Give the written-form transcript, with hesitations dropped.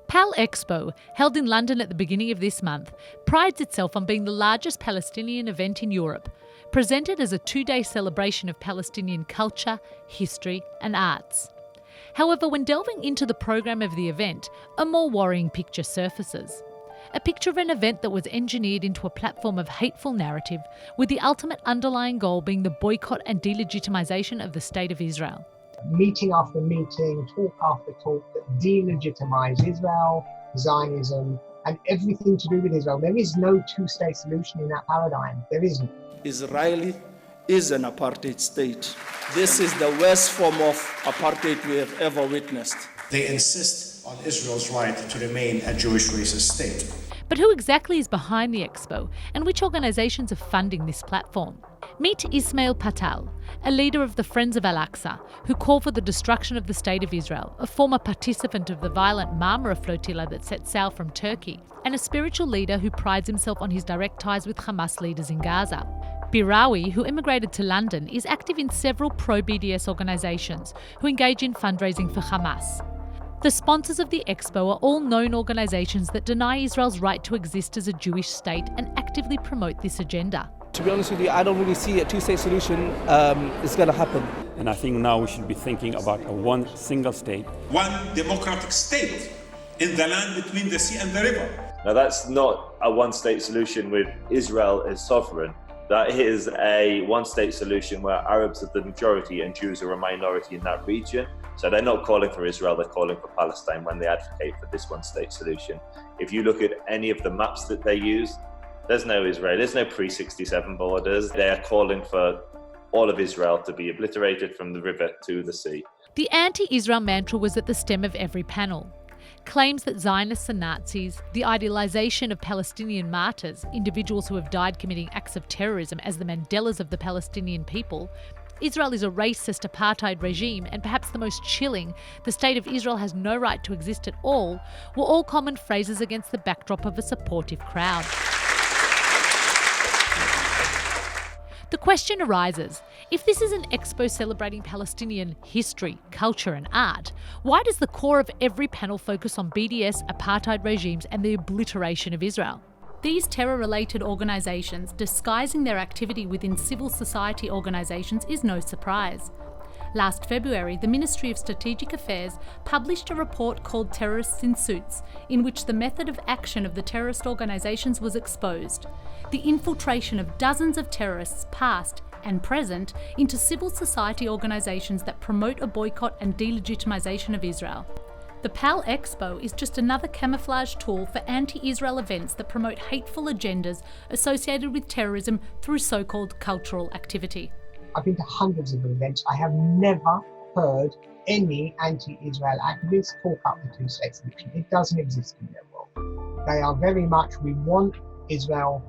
Pal Expo, held in London at the beginning of this month, prides itself on being the largest Palestinian event in Europe, presented as a 2-day celebration of Palestinian culture, history and arts. However, when delving into the program of the event, a more worrying picture surfaces. A picture of an event that was engineered into a platform of hateful narrative, with the ultimate underlying goal being the boycott and delegitimization of the State of Israel. Meeting after meeting, talk after talk that delegitimize Israel, Zionism, and everything to do with Israel. There is no two-state solution in that paradigm. There isn't. Israel is an apartheid state. This is the worst form of apartheid we have ever witnessed. They insist on Israel's right to remain a Jewish racist state. But who exactly is behind the Expo, and which organisations are funding this platform? Meet Ismail Patal, a leader of the Friends of Al-Aqsa, who call for the destruction of the State of Israel, a former participant of the violent Marmara flotilla that set sail from Turkey, and a spiritual leader who prides himself on his direct ties with Hamas leaders in Gaza. Birawi, who immigrated to London, is active in several pro-BDS organisations who engage in fundraising for Hamas. The sponsors of the Expo are all known organisations that deny Israel's right to exist as a Jewish state and actively promote this agenda. To be honest with you, I don't really see a two-state solution is going to happen. And I think now we should be thinking about a one single state. One democratic state in the land between the sea and the river. Now that's not a one-state solution with Israel as sovereign. That is a one-state solution where Arabs are the majority and Jews are a minority in that region. So they're not calling for Israel, they're calling for Palestine when they advocate for this one-state solution. If you look at any of the maps that they use, there's no Israel, there's no pre-67 borders. They're calling for all of Israel to be obliterated from the river to the sea. The anti-Israel mantra was at the stem of every panel. Claims that Zionists are Nazis, the idealisation of Palestinian martyrs, individuals who have died committing acts of terrorism as the Mandelas of the Palestinian people, Israel is a racist apartheid regime, and perhaps the most chilling, the State of Israel has no right to exist at all, were all common phrases against the backdrop of a supportive crowd. The question arises, if this is an expo celebrating Palestinian history, culture and art, why does the core of every panel focus on BDS, apartheid regimes and the obliteration of Israel? These terror-related organisations disguising their activity within civil society organisations is no surprise. Last February, the Ministry of Strategic Affairs published a report called Terrorists in Suits, in which the method of action of the terrorist organisations was exposed. The infiltration of dozens of terrorists, past and present, into civil society organisations that promote a boycott and delegitimization of Israel. The PAL Expo is just another camouflage tool for anti-Israel events that promote hateful agendas associated with terrorism through so-called cultural activity. I've been to hundreds of events. I have never heard any anti-Israel activists talk up the two-state solution. It doesn't exist in their world. They are very much, we want Israel